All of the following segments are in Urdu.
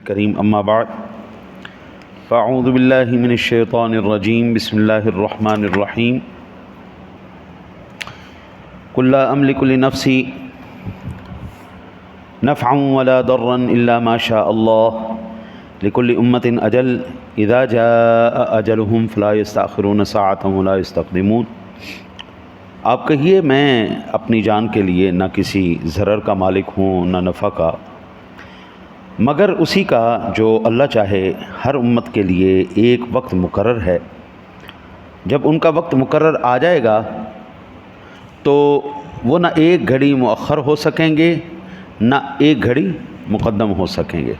الكريم أما بعد فأعوذ بالله من الشيطان الرجيم بسم الله الرحمن الرحيم قل لا أملك لنفسي نفعا ولا ضرا إلا ما شاء الله لكل أمة أجل إذا جاء أجلهم فلا يستأخرون ساعة ولا يستقدمون۔ آپ کہیے میں اپنی جان کے لیے نہ کسی ضرر کا مالک ہوں نہ نفع کا، مگر اسی کا جو اللہ چاہے۔ ہر امت کے لیے ایک وقت مقرر ہے، جب ان کا وقت مقرر آ جائے گا تو وہ نہ ایک گھڑی مؤخر ہو سکیں گے نہ ایک گھڑی مقدم ہو سکیں گے۔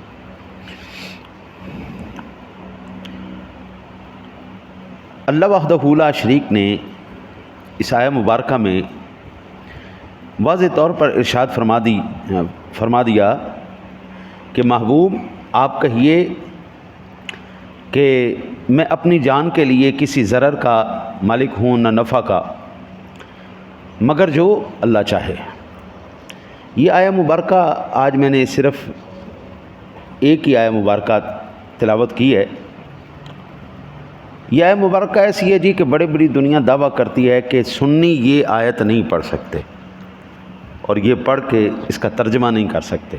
اللہ وحدہ لا شریک نے اس آیہ مبارکہ میں واضح طور پر ارشاد فرما دیا کہ محبوب آپ کہیے کہ میں اپنی جان کے لیے کسی ضرر کا مالک ہوں نہ نفع کا، مگر جو اللہ چاہے۔ یہ آیہ مبارکہ آج میں نے صرف ایک ہی آیہ مبارکہ تلاوت کی ہے۔ یہ آیہ مبارکہ ایسی ہے کہ بڑی بڑی دنیا دعویٰ کرتی ہے کہ سنی یہ آیت نہیں پڑھ سکتے اور یہ پڑھ کے اس کا ترجمہ نہیں کر سکتے۔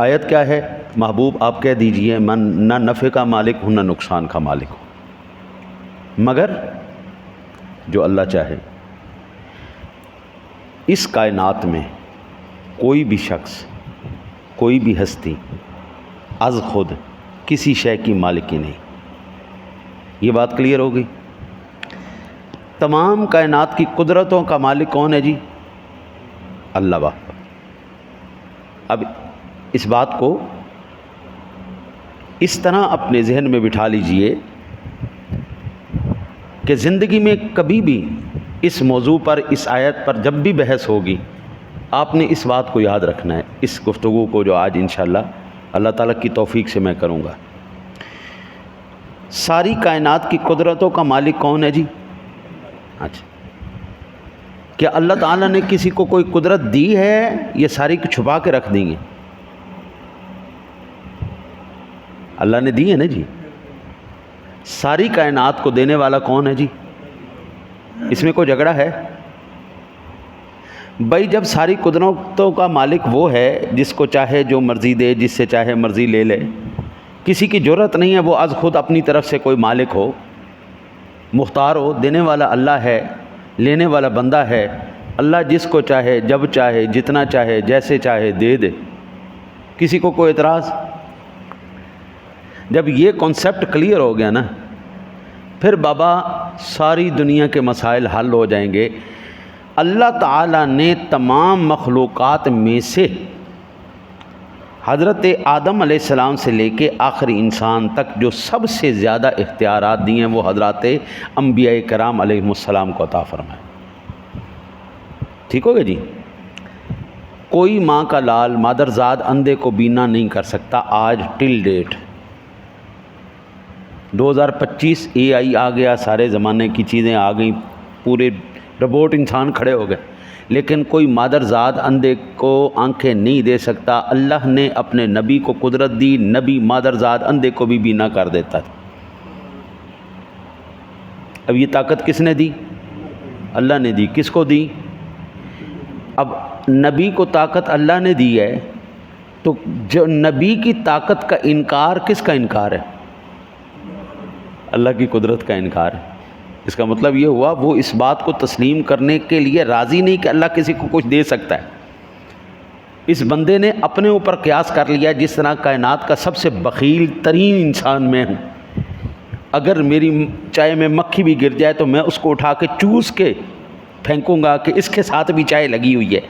آیت کیا ہے؟ محبوب آپ کہہ دیجئے میں نہ نفع کا مالک ہوں نہ نقصان کا مالک ہوں، مگر جو اللہ چاہے۔ اس کائنات میں کوئی بھی شخص، کوئی بھی ہستی از خود کسی شے کی مالکی نہیں۔ یہ بات کلیئر ہوگی؟ تمام کائنات کی قدرتوں کا مالک کون ہے اللہ واحد۔ اب اس بات کو اس طرح اپنے ذہن میں بٹھا لیجئے کہ زندگی میں کبھی بھی اس موضوع پر، اس آیت پر جب بھی بحث ہوگی، آپ نے اس بات کو یاد رکھنا ہے۔ اس گفتگو کو جو آج انشاءاللہ اللہ تعالیٰ کی توفیق سے میں کروں گا۔ ساری کائنات کی قدرتوں کا مالک کون ہے اچھا، کیا اللہ تعالیٰ نے کسی کو کوئی قدرت دی ہے؟ یہ ساری کو چھپا کے رکھ دیں گے؟ اللہ نے دی ہے نا ساری کائنات کو دینے والا کون ہے اس میں کوئی جھگڑا ہے؟ بھائی جب ساری قدرتوں کا مالک وہ ہے جس کو چاہے جو مرضی دے، جس سے چاہے مرضی لے لے، کسی کی جرأت نہیں ہے وہ از خود اپنی طرف سے کوئی مالک ہو، مختار ہو۔ دینے والا اللہ ہے، لینے والا بندہ ہے۔ اللہ جس کو چاہے، جب چاہے، جتنا چاہے، جیسے چاہے دے دے، کسی کو کوئی اعتراض؟ جب یہ کنسیپٹ کلیئر ہو گیا نا، پھر بابا ساری دنیا کے مسائل حل ہو جائیں گے۔ اللہ تعالیٰ نے تمام مخلوقات میں سے حضرت آدم علیہ السلام سے لے کے آخری انسان تک جو سب سے زیادہ اختیارات دیے ہیں وہ حضرات انبیاء کرام علیہ السلام کو عطا فرمائے۔ ٹھیک ہو گیا کوئی ماں کا لال، مادرزاد اندھے کو بینا نہیں کر سکتا آج ٹل ڈیٹ۔ 2025 AI آ گیا، سارے زمانے کی چیزیں آ گئیں، پورے روبوٹ انسان کھڑے ہو گئے، لیکن کوئی مادرزاد اندھے کو آنکھیں نہیں دے سکتا۔ اللہ نے اپنے نبی کو قدرت دی، نبی مادرزاد اندھے کو بھی بینا کر دیتا تھا۔ اب یہ طاقت کس نے دی؟ اللہ نے دی۔ کس کو دی؟ اب نبی کو طاقت اللہ نے دی ہے، تو جو نبی کی طاقت کا انکار کس کا انکار ہے؟ اللہ کی قدرت کا انکار ہے۔ اس کا مطلب یہ ہوا وہ اس بات کو تسلیم کرنے کے لیے راضی نہیں کہ اللہ کسی کو کچھ دے سکتا ہے۔ اس بندے نے اپنے اوپر قیاس کر لیا، جس طرح کائنات کا سب سے بخیل ترین انسان میں ہوں، اگر میری چائے میں مکھی بھی گر جائے تو میں اس کو اٹھا کے چوس کے پھینکوں گا کہ اس کے ساتھ بھی چائے لگی ہوئی ہے،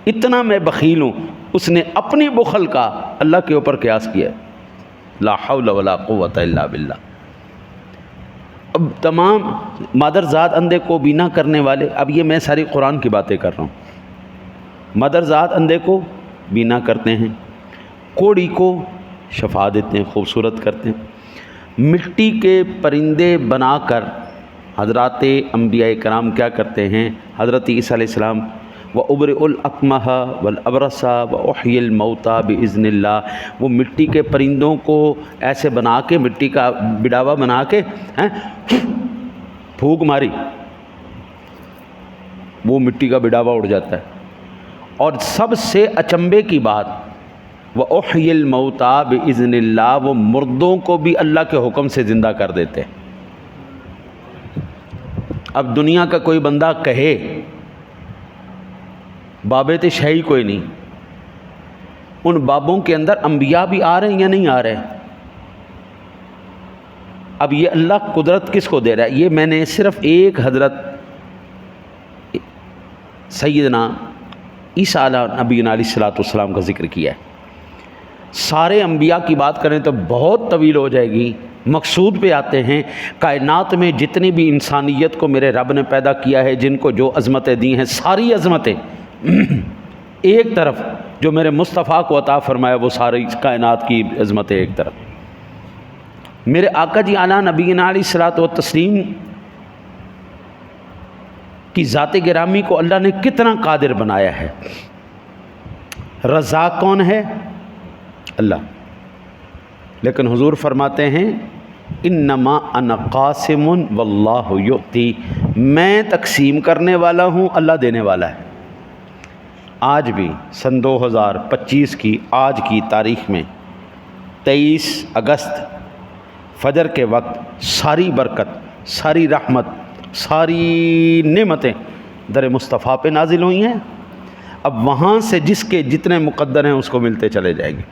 اتنا میں بخیل ہوں۔ اس نے اپنی بخل کا اللہ کے اوپر قیاس کیا ہے۔ لا حول ولا قوت الا باللہ۔ اب تمام مادرزاد اندھے کو بینا کرنے والے، اب یہ میں ساری قرآن کی باتیں کر رہا ہوں۔ مادرزاد اندھے کو بینا کرتے ہیں، کوڑی کو شفا دیتے ہیں، خوبصورت کرتے ہیں۔ مٹی کے پرندے بنا کر حضرات انبیاء کرام کیا کرتے ہیں؟ حضرت عیسیٰ علیہ السلام وَأُبْرِئُ الْأَكْمَحَ وَالْأَبْرَصَ وَأُحْيِي الْمَوْتَى بِإِذْنِ اللَّهِ، وہ مٹی کے پرندوں کو ایسے بنا کے، مٹی کا بڑاوا بنا کے پھونک ماری، وہ مٹی کا بڑاوا اڑ جاتا ہے۔ اور سب سے اچنبے کی بات، وَأُحْيِي الْمَوْتَى بِإِذْنِ اللَّهِ، وہ مردوں کو بھی اللہ کے حکم سے زندہ کر دیتے ہیں۔ اب دنیا کا کوئی بندہ کہے بابے تے شہی کوئی نہیں، ان بابوں کے اندر انبیاء بھی آ رہے ہیں یا نہیں آ رہے؟ اب یہ اللہ قدرت کس کو دے رہا ہے؟ یہ میں نے صرف ایک حضرت سیدنا عیسیٰ نبینا علیہ الصلوۃ والسلام کا ذکر کیا ہے۔ سارے انبیاء کی بات کریں تو بہت طویل ہو جائے گی، مقصود پہ آتے ہیں۔ کائنات میں جتنی بھی انسانیت کو میرے رب نے پیدا کیا ہے، جن کو جو عظمتیں دی ہیں، ساری عظمتیں ایک طرف، جو میرے مصطفیٰ کو عطا فرمایا وہ ساری کائنات کی عظمتیں ایک طرف۔ میرے آقا جی اعلیٰ نبینا علیہ الصلوۃ والتسلیم کی ذات گرامی کو اللہ نے کتنا قادر بنایا ہے۔ رزاق کون ہے؟ اللہ۔ لیکن حضور فرماتے ہیں انما انا قاسم واللہ یؤتی، میں تقسیم کرنے والا ہوں، اللہ دینے والا ہے۔ آج بھی سن 2025 کی آج کی تاریخ میں 23 اگست فجر کے وقت ساری برکت، ساری رحمت، ساری نعمتیں در مصطفیٰ پہ نازل ہوئی ہیں۔ اب وہاں سے جس کے جتنے مقدر ہیں اس کو ملتے چلے جائیں گے۔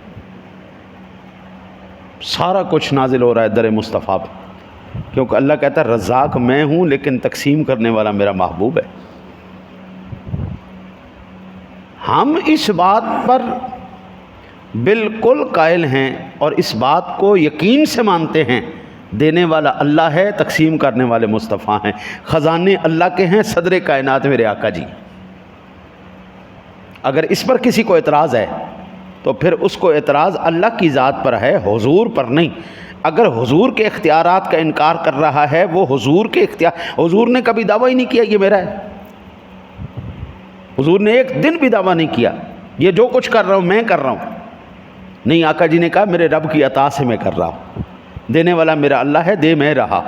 سارا کچھ نازل ہو رہا ہے در مصطفیٰ پہ، کیونکہ اللہ کہتا ہے رزاق میں ہوں لیکن تقسیم کرنے والا میرا محبوب ہے۔ ہم اس بات پر بالکل قائل ہیں اور اس بات کو یقین سے مانتے ہیں، دینے والا اللہ ہے، تقسیم کرنے والے مصطفیٰ ہیں، خزانے اللہ کے ہیں، صدر کائنات میرے آقا جی۔ اگر اس پر کسی کو اعتراض ہے تو پھر اس کو اعتراض اللہ کی ذات پر ہے، حضور پر نہیں۔ اگر حضور کے اختیارات کا انکار کر رہا ہے، وہ حضور کے حضور نے کبھی دعویٰ ہی نہیں کیا یہ میرا ہے۔ حضور نے ایک دن بھی دعویٰ نہیں کیا یہ جو کچھ کر رہا ہوں میں کر رہا ہوں، نہیں، آقا جی نے کہا میرے رب کی عطا سے میں کر رہا ہوں، دینے والا میرا اللہ ہے، دے میں رہا۔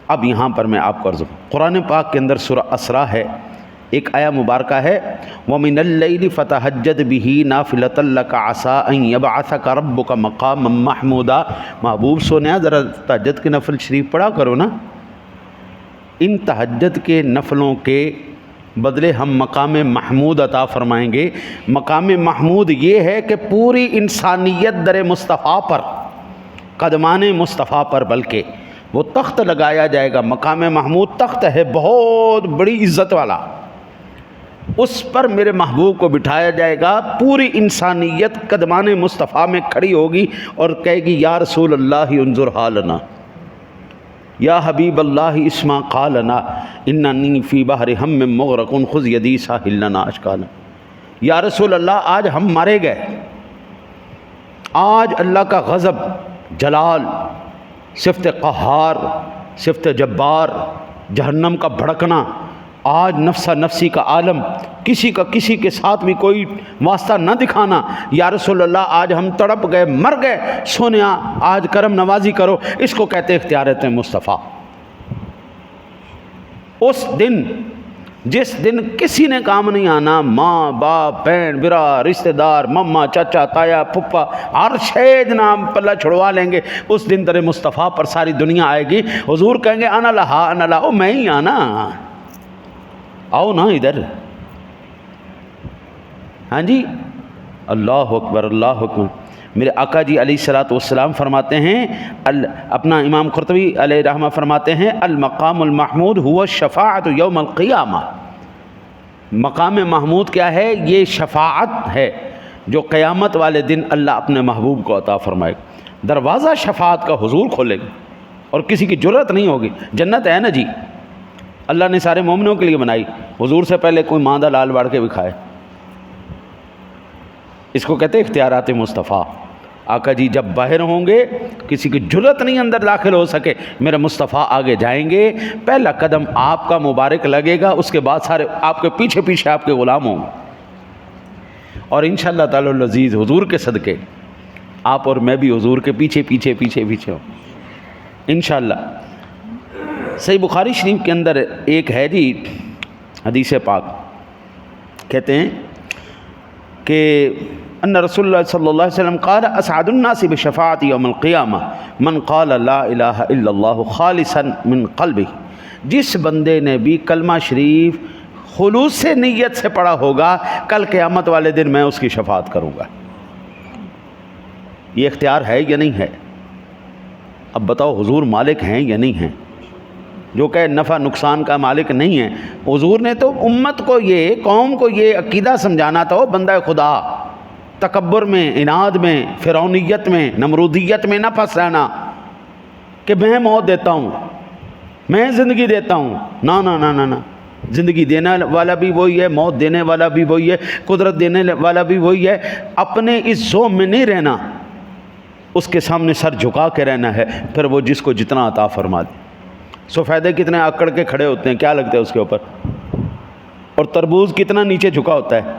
اب یہاں پر میں آپ کو عرض کروں، قرآن پاک کے اندر سورہ اسراء ہے، ایک آیہ مبارکہ ہے وَمِنَ اللَّيْلِ فَتَهَجَّدْ بِهِ نَافِلَةً لَكَ عَسَىٰ أَن يَبْعَثَكَ رَبُّكَ مَقَامًا مَحْمُودًا۔ محبوب سونیا ذرا تہجد کے نفل شریف پڑھا کرو نا۔ ان تہجد کے نفلوں کے بدلے ہم مقام محمود عطا فرمائیں گے۔ مقام محمود یہ ہے کہ پوری انسانیت در مصطفیٰ پر، قدمان مصطفیٰ پر، بلکہ وہ تخت لگایا جائے گا۔ مقام محمود تخت ہے بہت بڑی عزت والا، اس پر میرے محبوب کو بٹھایا جائے گا۔ پوری انسانیت قدمان مصطفیٰ میں کھڑی ہوگی اور کہے گی یا رسول اللہ انظر حالنا، یا حبیب اللہ اسما قالنا، اننی فی بحر ہم مغرق خذ یدی ساحل لنا اشکالا۔ یا رسول اللہ آج ہم مارے گئے، آج اللہ کا غضب، جلال، صفت قہار، صفت جبار، جہنم کا بھڑکنا، آج نفسہ نفسی کا عالم، کسی کا کسی کے ساتھ بھی کوئی واسطہ نہ دکھانا۔ یا رسول اللہ آج ہم تڑپ گئے، مر گئے، سونیا آج کرم نوازی کرو۔ اس کو کہتے ہیں اختیارات مصطفیٰ۔ اس دن جس دن کسی نے کام نہیں آنا، ماں باپ بہن برا رشتہ دار مما چاچا تایا پھپھا ہر شے نام پلہ چھڑوا لیں گے۔ اس دن در مصطفیٰ پر ساری دنیا آئے گی، حضور کہیں گے انا لہا انا لہا، میں ہی آنا، آؤ نا ادھر۔ ہاں جی، اللہ اکبر اللہ اکبر۔ میرے آقا جی علیہ الصلوۃ والسلام فرماتے ہیں، اپنا امام قرطبی علیہ رحمہ فرماتے ہیں المقام المحمود هو الشفاعۃ یوم القیامہ۔ مقام محمود کیا ہے؟ یہ شفاعت ہے جو قیامت والے دن اللہ اپنے محبوب کو عطا فرمائے گا۔ دروازہ شفاعت کا حضور کھولے گا اور کسی کی جرأت نہیں ہوگی۔ جنت ہے نا جی، اللہ نے سارے مومنوں کے لیے بنائی، حضور سے پہلے کوئی ماندہ لال باڑ کے بھی کھائے۔ اس کو کہتے ہیں اختیارات مصطفیٰ۔ آقا جی جب باہر ہوں گے کسی کی جرت نہیں اندر داخل ہو سکے، میرے مصطفیٰ آگے جائیں گے، پہلا قدم آپ کا مبارک لگے گا، اس کے بعد سارے آپ کے پیچھے پیچھے آپ کے غلام ہوں گے، اور انشاءاللہ تعالی العزیز حضور کے صدقے آپ اور میں بھی حضور کے پیچھے پیچھے پیچھے پیچھے ہوں انشاءاللہ۔ صحیح بخاری شریف کے اندر ایک ہے جی حدیث پاک، کہتے ہیں کہ ان رسول اللہ صلی اللہ علیہ وسلم قال اسعد الناس بشفاعت یوم القیامہ من قال لا الہ الا اللہ خالصا من قلبہ، جس بندے نے بھی کلمہ شریف خلوص سے نیت سے پڑھا ہوگا، کل قیامت والے دن میں اس کی شفاعت کروں گا۔ یہ اختیار ہے یا نہیں ہے؟ اب بتاؤ حضور مالک ہیں یا نہیں ہیں؟ جو کہ نفع نقصان کا مالک نہیں ہے، حضور نے تو امت کو یہ، قوم کو یہ عقیدہ سمجھانا تھا، وہ بندہ خدا تکبر میں، اناد میں، فرعونیت میں، نمرودیت میں نہ پھنس رہنا کہ میں موت دیتا ہوں، میں زندگی دیتا ہوں، نا نا نا نا نا، زندگی دینے والا بھی وہی ہے، موت دینے والا بھی وہی ہے، قدرت دینے والا بھی وہی ہے۔ اپنے اس ذوم میں نہیں رہنا، اس کے سامنے سر جھکا کے رہنا ہے، پھر وہ جس کو جتنا عطا فرما دے۔ سفیدے کتنے آکڑ کے کھڑے ہوتے ہیں، کیا لگتا ہے اس کے اوپر، اور تربوز کتنا نیچے جھکا ہوتا ہے،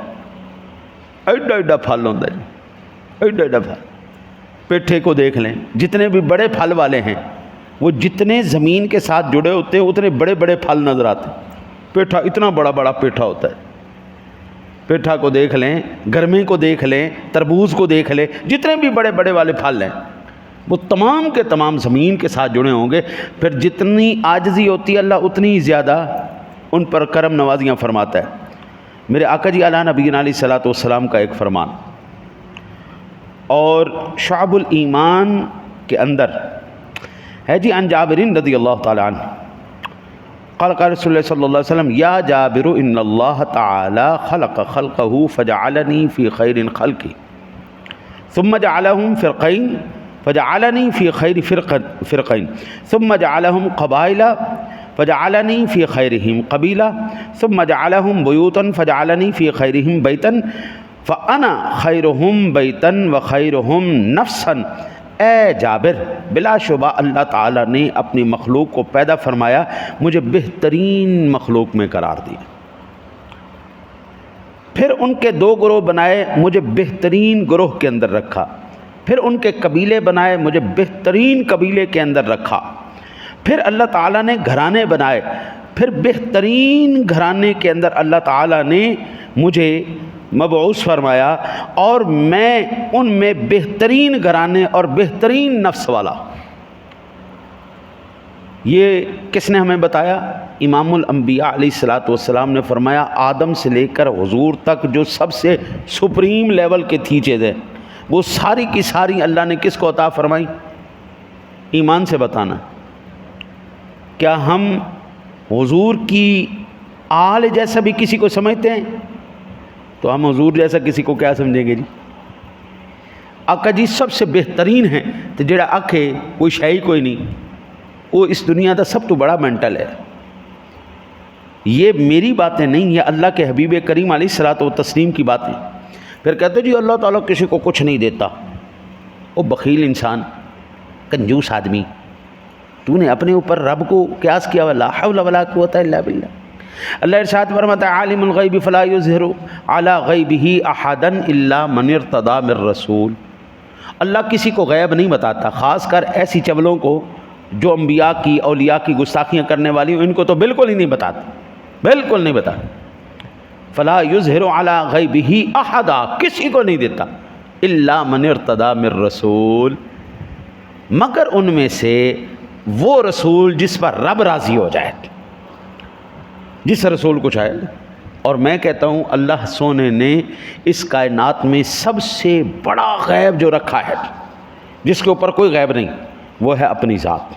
ایڈا ایڈا پھل ہوتا ہے جی، ایڈا ایڈا پھل۔ پیٹھے کو دیکھ لیں، جتنے بھی بڑے پھل والے ہیں وہ جتنے زمین کے ساتھ جڑے ہوتے ہیں اتنے بڑے بڑے پھل نظر آتے ہیں۔ پیٹھا اتنا بڑا بڑا پیٹھا ہوتا ہے، پیٹھا کو دیکھ لیں، گرمی کو دیکھ لیں، تربوز کو دیکھ لیں، جتنے بھی بڑے بڑے والے پھل ہیں وہ تمام کے تمام زمین کے ساتھ جڑے ہوں گے۔ پھر جتنی عاجزی ہوتی ہے اللہ اتنی ہی زیادہ ان پر کرم نوازیاں فرماتا ہے۔ میرے آقا جی علیہ نبینا علیہ الصلوۃ والسلام کا ایک فرمان، اور شعب الایمان کے اندر ہے جی، عن جابر رضی اللہ تعالی عنہ قال قال رسول اللہ صلی اللہ علیہ وسلم یا جابر ان اللہ تعالی خلق خلقه فجعلنی فی خیر خلقی ثم جعلهم فرقین فجعلنی فی خیر فرقین ثم جعلهم قبائل فجعلنی فی خیرہم قبیلہ ثم جعلهم بیوتا فجعلنی فی خیرہم بیتا فانا خیرہم بیتا وخیرہم نفسا۔ اے جابر، بلا شبہ اللہ تعالیٰ نے اپنی مخلوق کو پیدا فرمایا، مجھے بہترین مخلوق میں قرار دیا، پھر ان کے دو گروہ بنائے، مجھے بہترین گروہ کے اندر رکھا، پھر ان کے قبیلے بنائے، مجھے بہترین قبیلے کے اندر رکھا، پھر اللہ تعالیٰ نے گھرانے بنائے، پھر بہترین گھرانے کے اندر اللہ تعالیٰ نے مجھے مبعوث فرمایا، اور میں ان میں بہترین گھرانے اور بہترین نفس والا۔ یہ کس نے ہمیں بتایا؟ امام الانبیاء علیہ الصلوۃ والسلام نے فرمایا آدم سے لے کر حضور تک جو سب سے سپریم لیول کے تھی چیزیں، وہ ساری کی ساری اللہ نے کس کو عطا فرمائی؟ ایمان سے بتانا۔ کیا ہم حضور کی آل جیسا بھی کسی کو سمجھتے ہیں؟ تو ہم حضور جیسا کسی کو کیا سمجھیں گے جی؟ آقا جی سب سے بہترین ہیں، تو جڑا آکھے کوئی شے کوئی نہیں، وہ اس دنیا کا سب تو بڑا مینٹل ہے۔ یہ میری باتیں نہیں، یہ اللہ کے حبیب کریم علیہ الصلوۃ والتسلیم کی باتیں۔ پھر کہتے جی اللہ تعالیٰ کسی کو کچھ نہیں دیتا، وہ بخیل انسان، کنجوس آدمی، تو نے اپنے اوپر رب کو قیاس کیا، لا حول ولا قوت الا باللہ۔ اللہ ارشاد فرماتا ہے عالم الغیب فلا یظہر علی غیبہ احدا الا من ارتضی من رسول۔ اللہ کسی کو غیب نہیں بتاتا، خاص کر ایسی چولوں کو جو انبیاء کی، اولیاء کی گستاخیاں کرنے والی ہوں، ان کو تو بالکل ہی نہیں بتاتا، بالکل نہیں بتاتا۔ فلا یظہر علی غیبہ احدا، کسی کو نہیں دیتا، الا من ارتضی من رسول، مگر ان میں سے وہ رسول جس پر رب راضی ہو جائے، جس رسول کو چاہے۔ اور میں کہتا ہوں اللہ سونے نے اس کائنات میں سب سے بڑا غیب جو رکھا ہے، جس کے اوپر کوئی غیب نہیں، وہ ہے اپنی ذات۔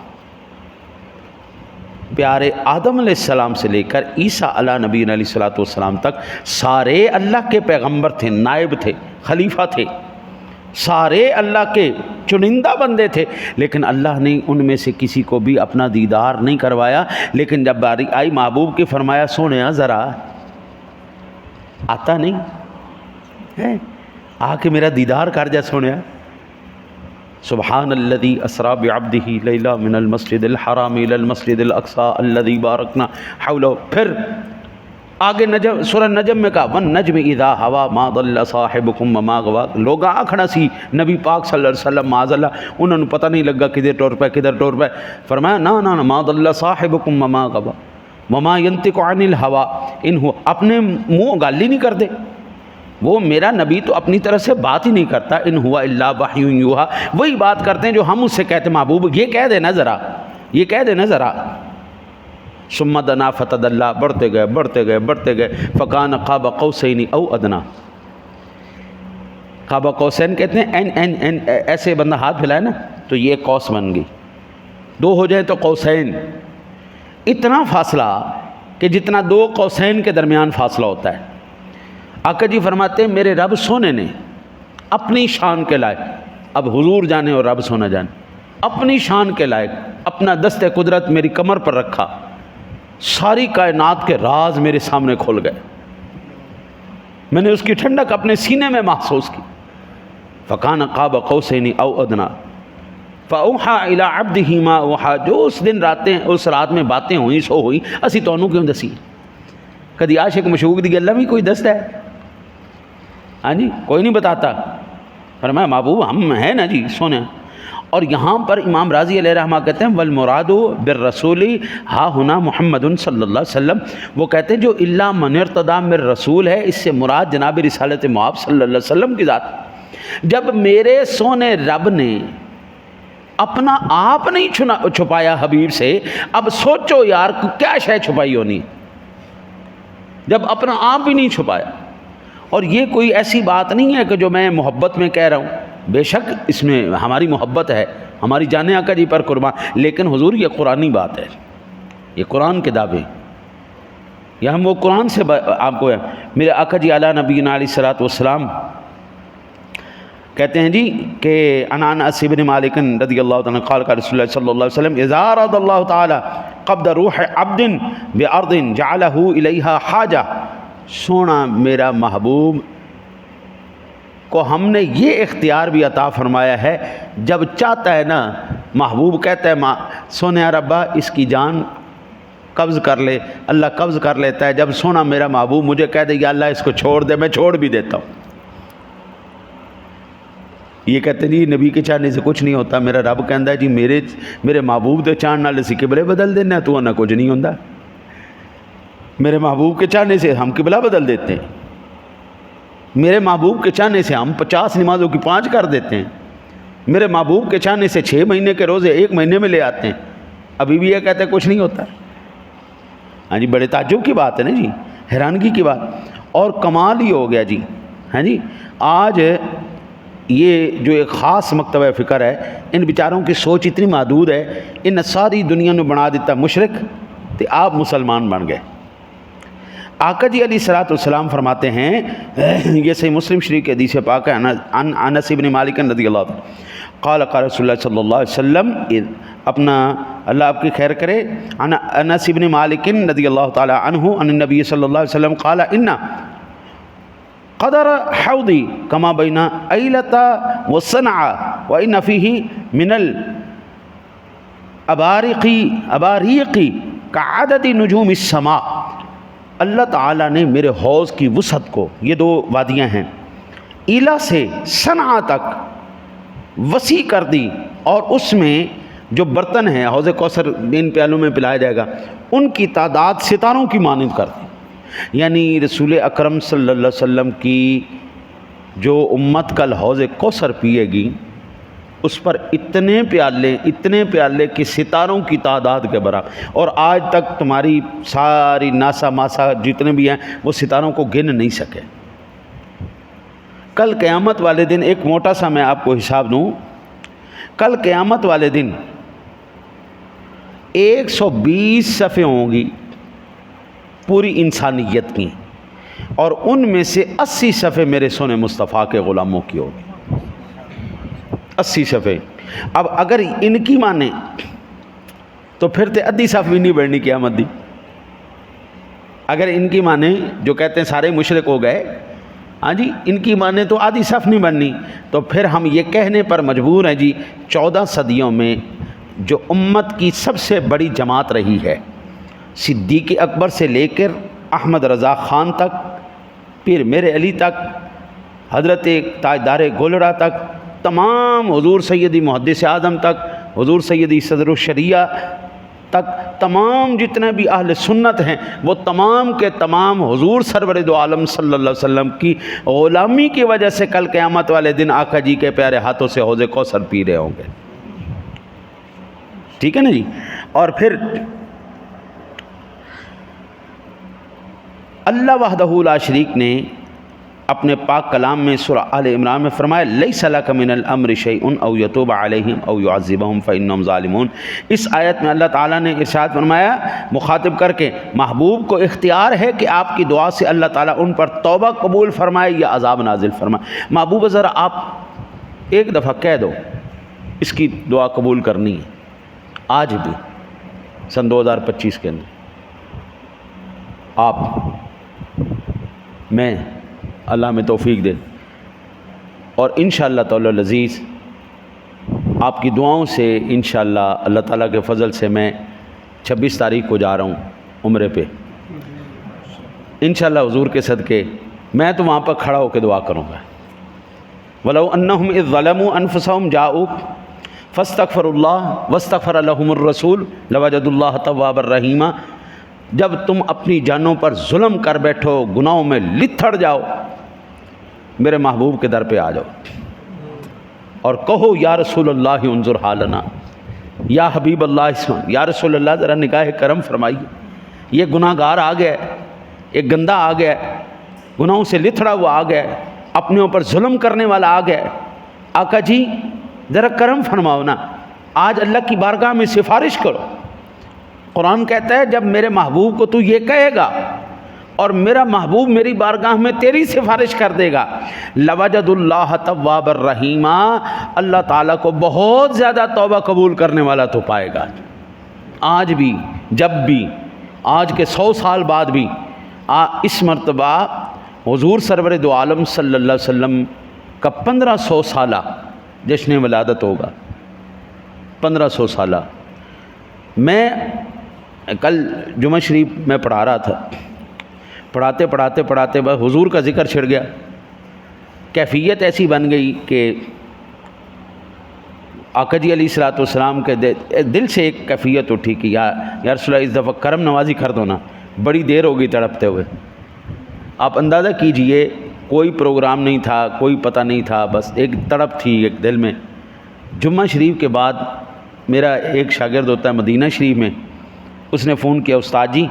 پیارے آدم علیہ السلام سے لے کر عیسیٰ علیہ نبی علیہ الصلوۃ والسلام تک سارے اللہ کے پیغمبر تھے، نائب تھے، خلیفہ تھے، سارے اللہ کے چنندہ بندے تھے، لیکن اللہ نے ان میں سے کسی کو بھی اپنا دیدار نہیں کروایا۔ لیکن جب باری آئی محبوب کی، فرمایا سونیا ذرا آتا نہیں ہے، آ کے میرا دیدار کر جا سونیا۔ سبحان الذی اسری بعبدہ لیلا من المسجد الحرام الی المسجد الاقصی الذی بارکنا حولہ. پھر آگے نجم سورہ نجم میں کہا والنجم اذا ہوا ما ضل صاحبکم وما غوا. لوگ آکھنا سی نبی پاک صلی اللہ علیہ وسلم معاذ اللہ انہوں نے پتہ نہیں لگا کدھر ٹور پہ کدھر ٹور پہ. فرمایا نا ما ضل صاحبکم وما غوا وما ينطق عن الہوا ان هو. اپنے منہ گالی نہیں کر دے وہ میرا نبی تو اپنی طرف سے بات ہی نہیں کرتا. ان ہوا الا وحی یوحا. وہی بات کرتے ہیں جو ہم اس سے کہتے ہیں محبوب یہ کہہ دینا ذرا یہ کہہ دینا ذرا. ثم دنا فتدلی. بڑھتے گئے فکان قاب قوسین او ادنا. قاب قوسین کہتے ہیں این ایسے بندہ ہاتھ پھیلائے نا تو یہ قوس بن گئی. دو ہو جائیں تو قوسین. اتنا فاصلہ کہ جتنا دو قوسین کے درمیان فاصلہ ہوتا ہے. آقا جی فرماتے ہیں میرے رب سونے نے اپنی شان کے لائق, اب حضور جانے اور رب سونا جانے, اپنی شان کے لائق اپنا دست قدرت میری کمر پر رکھا. ساری کائنات کے راز میرے سامنے کھل گئے. میں نے اس کی ٹھنڈک اپنے سینے میں محسوس کی. فکان قاب قوسین او ادنا فاوحى الى عبده ما اوحى. جو اس دن اس رات میں باتیں ہوئیں سو ہوئی اسی تونوں کیوں دسی. کدی عاشق مشوق دی گلاں بھی کوئی دستا ہے؟ ہاں جی کوئی نہیں بتاتا. فرمایا محبوب ہم ہیں نا جی سونے. اور یہاں پر امام راضی علیہ رحمہ کہتے ہیں والمراد بالرسول ہا ہنا محمد صلی اللہ علیہ وسلم. وہ کہتے ہیں جو الا من ارتضی من رسول ہے اس سے مراد جناب رسالت مآب صلی اللہ علیہ وسلم کی ذات. جب میرے سونے رب نے اپنا آپ نہیں چھپایا حبیب سے, اب سوچو یار کیا شے چھپائی ہونی جب اپنا آپ بھی نہیں چھپایا. اور یہ کوئی ایسی بات نہیں ہے کہ جو میں محبت میں کہہ رہا ہوں, بے شک اس میں ہماری محبت ہے, ہماری جان آقا جی پر قربان, لیکن حضور یہ قرآنی بات ہے, یہ قرآن کے دعوے, یا ہم وہ قرآن سے آپ کو ہے. میرے آقا جی اعلیٰ نبینا علیہ الصلوۃ والسلام کہتے ہیں جی کہ انس بن مالک رضی اللہ تعالیٰ قال قال رسول اللہ صلی اللہ علیہ وسلم اذا اراد اللہ تعالی قبض روح عبد بارض جعلہ الیہا حاجہ. سونا میرا محبوب کو ہم نے یہ اختیار بھی عطا فرمایا ہے, جب چاہتا ہے نا محبوب کہتا ہے سونے ربا اس کی جان قبض کر لے, اللہ قبض کر لیتا ہے. جب سونا میرا محبوب مجھے کہہ دے یا اللہ اس کو چھوڑ دے, میں چھوڑ بھی دیتا ہوں. یہ کہتے ہیں جی نبی کے چاہنے سے کچھ نہیں ہوتا. میرا رب کہندا ہے جی میرے محبوب دے چاہن نال اسی قبلے بدل دینا, تو نہ کچھ نہیں ہوندا. میرے محبوب کے چاہنے سے ہم قبلہ بدل دیتے ہیں, میرے محبوب کے چاہنے سے ہم 50 نمازوں کی 5 کر دیتے ہیں, میرے محبوب کے چاہنے سے 6 مہینے کے روزے 1 مہینے میں لے آتے ہیں. ابھی بھی یہ کہتے ہیں کچھ نہیں ہوتا. ہاں جی بڑے تعجب کی بات ہے نا جی, حیرانگی کی بات. اور کمال ہی ہو گیا جی. ہاں جی آج یہ جو ایک خاص مکتبہ فکر ہے, ان بیچاروں کی سوچ اتنی محدود ہے, ان ساری دنیا نے بنا دیتا مشرک تے آپ مسلمان بن گئے. آقا جی علیہ الصلوۃ والسلام فرماتے ہیں, یہ صحیح مسلم شریف کی حدیث پاک ہے, انس بن مالک رضی اللہ عنہ قال قال رسول اللہ صلی اللہ علیہ وسلم, اپنا اللہ آپ کی خیر کرے, انس بن مالک رضی اللہ تعالی عنہ ان النبی صلی اللہ علیہ وسلم قال ان قدر حوضی کما بین ایلتا و صنعا و ان فیہ من الاباریقی کعدد نجوم السماء. اللہ تعالیٰ نے میرے حوض کی وسعت کو, یہ 2 وادیاں ہیں, ایلا سے صنعا تک وسیع کر دی, اور اس میں جو برتن ہیں حوض کوثر ان پیالوں میں پلایا جائے گا ان کی تعداد ستاروں کی مانند کر دی. یعنی رسول اکرم صلی اللہ علیہ وسلم کی جو امت کل حوض کوثر پیے گی اس پر اتنے پیالے کی ستاروں کی تعداد کے برابر. اور آج تک تمہاری ساری ناسا ماسا جتنے بھی ہیں وہ ستاروں کو گن نہیں سکے. کل قیامت والے دن ایک موٹا سا میں آپ کو حساب دوں, کل قیامت والے دن 120 صفحے ہوں گی پوری انسانیت کی, اور ان میں سے 80 صفحے میرے سونے مصطفیٰ کے غلاموں کی ہوگی. 80 صفحے. اب اگر ان کی مانیں تو پھر تے ادھی صف بھی نہیں بڑھنی قیامت دی. اگر ان کی مانیں جو کہتے ہیں سارے مشرک ہو گئے ہاں جی ان کی مانیں تو آدھی صف نہیں بننی. تو پھر ہم یہ کہنے پر مجبور ہیں جی 14 صدیوں میں جو امت کی سب سے بڑی جماعت رہی ہے، صدیق اکبر سے لے کر احمد رضا خان تک، پھر میرے علی تک، حضرت تاجدار گولڑا تک، تمام حضور سیدی محدث اعظم تک، حضور سیدی صدر الشریعہ تک، تمام جتنے بھی اہل سنت ہیں وہ تمام کے تمام حضور سرور دو عالم صلی اللہ علیہ وسلم کی غلامی کی وجہ سے کل قیامت والے دن آقا جی کے پیارے ہاتھوں سے حوض کوثر پی رہے ہوں گے. ٹھیک ہے نا جی. اور پھر اللہ وحدہ لا شریک نے اپنے پاک کلام میں سورہ آل عمران میں فرمایا لیس لک من الامر شیء او یتوب علیہم او یعذبہم فانہم ظالمون. اس آیت میں اللہ تعالیٰ نے ارشاد فرمایا مخاطب کر کے محبوب کو اختیار ہے کہ آپ کی دعا سے اللہ تعالیٰ ان پر توبہ قبول فرمائے یا عذاب نازل فرمائے. محبوب ذرا آپ ایک دفعہ کہہ دو اس کی دعا قبول کرنی ہے آج بھی سن 2025 کے اندر. آپ میں اللہ میں توفیق دے اور انشاءاللہ تعالی العزیز آپ کی دعاؤں سے انشاءاللہ اللہ تعالیٰ کے فضل سے میں 26 تاریخ کو جا رہا ہوں عمرے پہ انشاءاللہ حضور کے صدقے. میں تو وہاں پر کھڑا ہو کے دعا کروں گا. وَلَوْ أَنَّهُمْ إِذْ ظَلَمُوا أَنفُسَهُمْ جَاءُوكَ فَاسْتَغْفَرُوا اللَّهَ وَاسْتَغْفَرَ لَهُمُ الرَّسُولُ لَوَجَدُوا اللَّهَ تَوَّابًا رَحِيمًا. جب تم اپنی جانوں پر ظلم کر بیٹھو، گناہوں میں لتھڑ جاؤ، میرے محبوب کے در پہ آ جاؤ اور کہو یا رسول اللہ انظر حالنا، یا حبیب اللہ اسمع، یا رسول اللہ ذرا نگاہ کرم فرمائیے، یہ گناہ گار آ گیا ہے، ایک گندہ آ گیا ہے، گناہوں سے لتھڑا ہوا آ گیا ہے، اپنے اوپر ظلم کرنے والا آ گیا ہے، آقا جی ذرا کرم فرماؤ نا، آج اللہ کی بارگاہ میں سفارش کرو. قرآن کہتا ہے جب میرے محبوب کو تو یہ کہے گا اور میرا محبوب میری بارگاہ میں تیری سفارش کر دے گا، لوجد اللہ توابا رحیما، اللہ تعالیٰ کو بہت زیادہ توبہ قبول کرنے والا تو پائے گا. آج بھی، جب بھی، آج کے 100 سال بعد بھی اس مرتبہ حضور سرور دو عالم صلی اللہ علیہ وسلم کا 1500 سالہ جشن ولادت ہوگا. 1500 سالہ. میں کل جمعہ شریف میں پڑھا رہا تھا، پڑھاتے بس حضور کا ذکر چھڑ گیا. کیفیت ایسی بن گئی کہ آقا جی علیہ الصلوۃ والسلام کے دل سے ایک کیفیت اٹھی کہ یا رسول اللہ اس دفعہ کرم نوازی کر دو نا، بڑی دیر ہو گئی تڑپتے ہوئے. آپ اندازہ کیجئے کوئی پروگرام نہیں تھا، کوئی پتہ نہیں تھا، بس ایک تڑپ تھی ایک دل میں. جمعہ شریف کے بعد میرا ایک شاگرد ہوتا ہے مدینہ شریف میں، اس نے فون کیا استاد جی.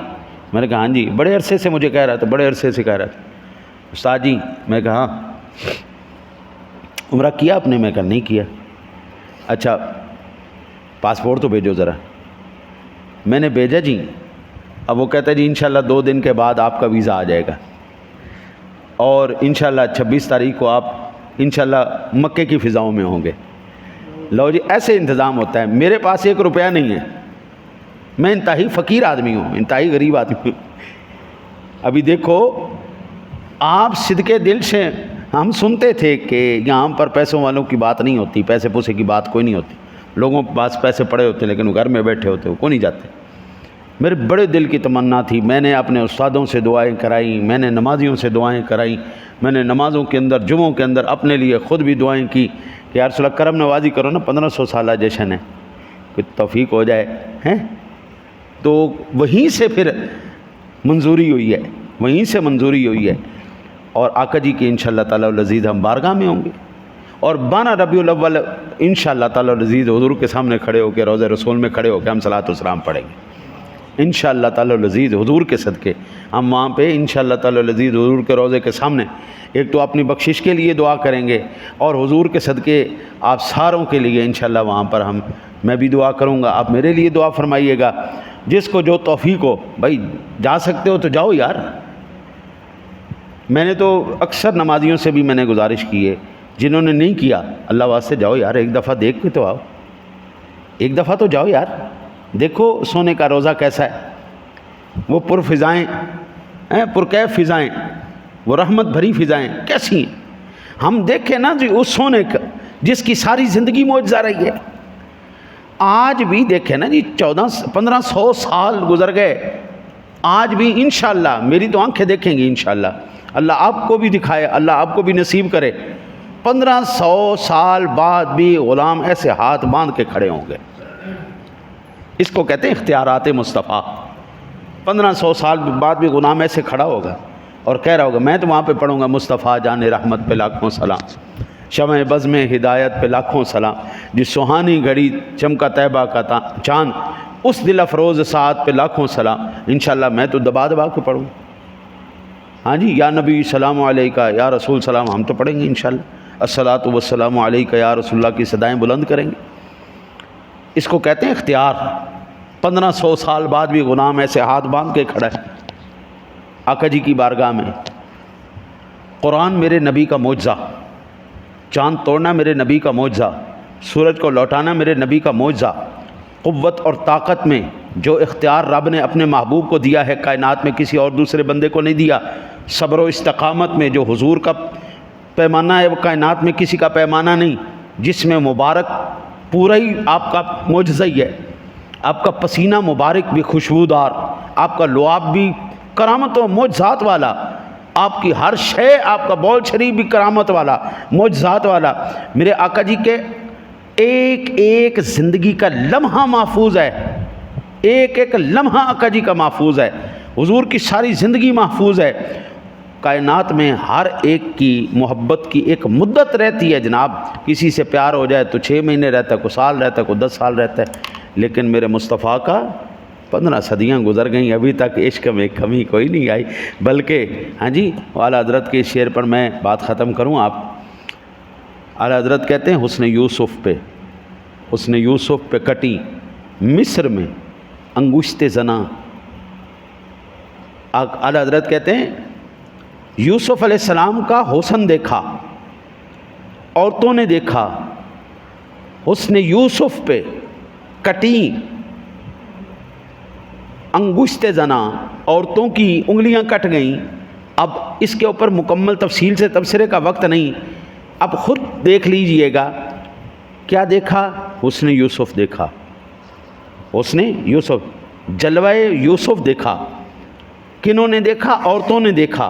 میں نے کہا ہاں جی. بڑے عرصے سے مجھے کہہ رہا تھا، بڑے عرصے سے کہہ رہا تھا استاد جی. میں کہا ہاں. عمرہ کیا آپ نے؟ میں کہا نہیں کیا. اچھا پاسپورٹ تو بھیجو ذرا. میں نے بھیجا جی. اب وہ کہتا ہے جی انشاءاللہ 2 دن کے بعد آپ کا ویزا آ جائے گا اور انشاءاللہ 26 تاریخ کو آپ انشاءاللہ مکے کی فضاؤں میں ہوں گے. لو جی ایسے انتظام ہوتا ہے. میرے پاس 1 روپیہ نہیں ہے، میں انتہائی فقیر آدمی ہوں، انتہائی غریب آدمی ہوں. ابھی دیکھو آپ صدقے دل سے، ہم سنتے تھے کہ یہاں پر پیسوں والوں کی بات نہیں ہوتی، پیسے پوسے کی بات کوئی نہیں ہوتی، لوگوں کے پاس پیسے پڑے ہوتے لیکن وہ گھر میں بیٹھے ہوتے، وہ کو نہیں جاتے. میرے بڑے دل کی تمنا تھی، میں نے اپنے استادوں سے دعائیں کرائیں، میں نے نمازیوں سے دعائیں کرائیں، میں نے نمازوں کے اندر جمعوں کے اندر اپنے لیے خود بھی دعائیں کی کہ یا رسول اللہ کرم نوازی کرو نا، 1500 سالہ جشن ہے، کوئی توفیق ہو جائے ہیں. تو وہیں سے پھر منظوری ہوئی ہے، وہیں سے منظوری ہوئی ہے اور آقا جی کے انشاءاللہ تعالی العزیز ہم بارگاہ میں ہوں گے. اور 12 ربیع الاول انشاءاللہ تعالی العزیز حضور کے سامنے کھڑے ہو کے، روضہ رسول میں کھڑے ہو کے ہم صلاۃ و سلام پڑھیں گے انشاءاللہ تعالی العزیز حضور کے صدقے. ہم وہاں پہ انشاءاللہ تعالی العزیز حضور کے روضے کے سامنے ایک تو اپنی بخشش کے لیے دعا کریں گے اور حضور کے صدقے آپ ساروں کے لیے انشاءاللہ وہاں پر میں بھی دعا کروں گا، آپ میرے لیے دعا فرمائیے گا. جس کو جو توفیق ہو، بھائی جا سکتے ہو تو جاؤ یار. میں نے تو اکثر نمازیوں سے بھی میں نے گزارش کی ہے، جنہوں نے نہیں کیا اللہ واسطے جاؤ یار، ایک دفعہ دیکھ کے تو آؤ، ایک دفعہ تو جاؤ یار. دیکھو سونے کا روزہ کیسا ہے، وہ پر فضائیں، پرکیف فضائیں، وہ رحمت بھری فضائیں کیسی ہیں. ہم دیکھیں نا جی اس سونے کا جس کی ساری زندگی معجزہ رہی ہے، آج بھی دیکھیں نا جی 1500 سال گزر گئے، آج بھی انشاءاللہ میری تو آنکھیں دیکھیں گی انشاءاللہ، اللہ آپ کو بھی دکھائے، اللہ آپ کو بھی نصیب کرے، 1500 سال بعد بھی غلام ایسے ہاتھ باندھ کے کھڑے ہوں گے. اس کو کہتے ہیں اختیارات مصطفیٰ. 1500 سال بعد بھی غلام ایسے کھڑا ہوگا اور کہہ رہا ہوگا میں تو وہاں پہ پڑھوں گا مصطفیٰ جان رحمت پہ لاکھوں سلام، شمع بزم ہدایت پہ لاکھوں سلام، جس سہانی گھڑی چمکا طیبہ کا چاند، اس دل افروز ساعت پہ لاکھوں سلام. انشاءاللہ میں تو دبا دبا کے پڑھوں. ہاں جی، یا نبی سلام علیکہ، یا رسول سلام، ہم تو پڑھیں گے انشاءاللہ. الصلاۃ والسلام علیکہ یا رسول اللہ کی صدائیں بلند کریں گے. اس کو کہتے ہیں اختیار. 1500 سال بعد بھی غلام ایسے ہاتھ باندھ کے کھڑا ہے آقا جی کی بارگاہ میں. قرآن میرے نبی کا معجزہ، چاند توڑنا میرے نبی کا معجزہ، سورج کو لوٹانا میرے نبی کا معجزہ. قوت اور طاقت میں جو اختیار رب نے اپنے محبوب کو دیا ہے کائنات میں کسی اور دوسرے بندے کو نہیں دیا. صبر و استقامت میں جو حضور کا پیمانہ ہے وہ کائنات میں کسی کا پیمانہ نہیں. جس میں مبارک پورا ہی آپ کا معجزہ ہی ہے. آپ کا پسینہ مبارک بھی خوشبودار، آپ کا لعاب بھی کرامت و معجزات والا، آپ کی ہر شے، آپ کا بول شریف بھی کرامت والا، معجزات والا. میرے آقا جی کے ایک ایک زندگی کا لمحہ محفوظ ہے، ایک ایک لمحہ آقا جی کا محفوظ ہے. حضور کی ساری زندگی محفوظ ہے. کائنات میں ہر ایک کی محبت کی ایک مدت رہتی ہے جناب. کسی سے پیار ہو جائے تو 6 مہینے رہتا ہے، کوئی سال رہتا ہے، کوئی 10 سال رہتا ہے. لیکن میرے مصطفیٰ کا 15 صدیاں گزر گئیں، ابھی تک عشق میں کمی کوئی نہیں آئی. بلکہ ہاں جی، اعلیٰ حضرت کے شعر پر میں بات ختم کروں. آپ اعلیٰ حضرت کہتے ہیں حسن یوسف پہ کٹی مصر میں انگشت زنا. اعلیٰ حضرت کہتے ہیں یوسف علیہ السلام کا حسن دیکھا، عورتوں نے دیکھا، حسن یوسف پہ کٹی انگشت زنا، عورتوں کی انگلیاں کٹ گئیں. اب اس کے اوپر مکمل تفصیل سے تبصرے کا وقت نہیں، اب خود دیکھ لیجئے گا. کیا دیکھا؟ حسن یوسف دیکھا، حسن یوسف، جلوہ یوسف دیکھا. کنہوں نے دیکھا؟ عورتوں نے دیکھا.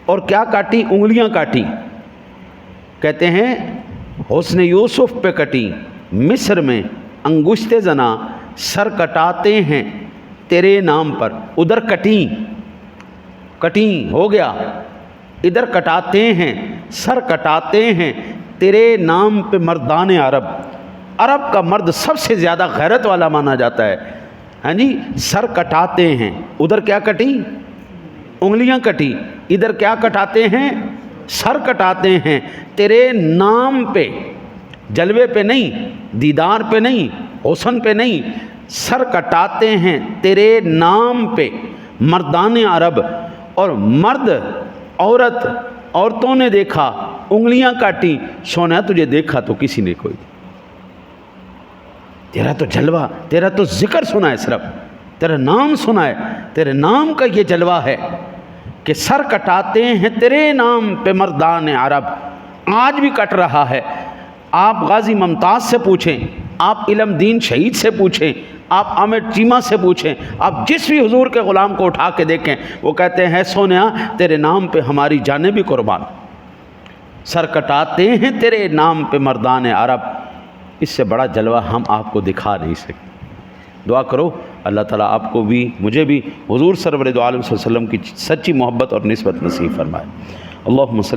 اور کیا کاٹی؟ انگلیاں کاٹی. کہتے ہیں حسن یوسف پہ کٹی مصر میں انگشت زنا، سر کٹاتے ہیں تیرے نام پر. ادھر کٹیں ہو گیا، ادھر کٹاتے ہیں، سر کٹاتے ہیں تیرے نام پہ مردان عرب. عرب کا مرد سب سے زیادہ غیرت والا مانا جاتا ہے. ہاں جی، سر کٹاتے ہیں، ادھر کیا کٹی؟ انگلیاں کٹی. ادھر کیا کٹاتے ہیں؟ سر کٹاتے ہیں تیرے نام پہ. جلوے پہ نہیں، دیدار پہ نہیں، حسن پہ نہیں، سر کٹاتے ہیں تیرے نام پہ مردان عرب. اور مرد، عورت، عورتوں نے دیکھا، انگلیاں کاٹی. سونا تجھے دیکھا تو کسی نے کوئی، تیرا تو جلوہ، تیرا تو ذکر سنا ہے، صرف تیرا نام سنا ہے. تیرے نام کا یہ جلوہ ہے کہ سر کٹاتے ہیں تیرے نام پہ مردان عرب. آج بھی کٹ رہا ہے. آپ غازی ممتاز سے پوچھیں، آپ علم دین شہید سے پوچھیں، آپ عامر چیمہ سے پوچھیں، آپ جس بھی حضور کے غلام کو اٹھا کے دیکھیں، وہ کہتے ہیں سونیا تیرے نام پہ ہماری جانیں بھی قربان. سر کٹاتے ہیں تیرے نام پہ مردان عرب. اس سے بڑا جلوہ ہم آپ کو دکھا نہیں سکتے. دعا کرو اللہ تعالیٰ آپ کو بھی، مجھے بھی حضور سرور دو عالم صلی اللہ علیہ وسلم کی سچی محبت اور نسبت نصیب فرمائے. اللہم صلی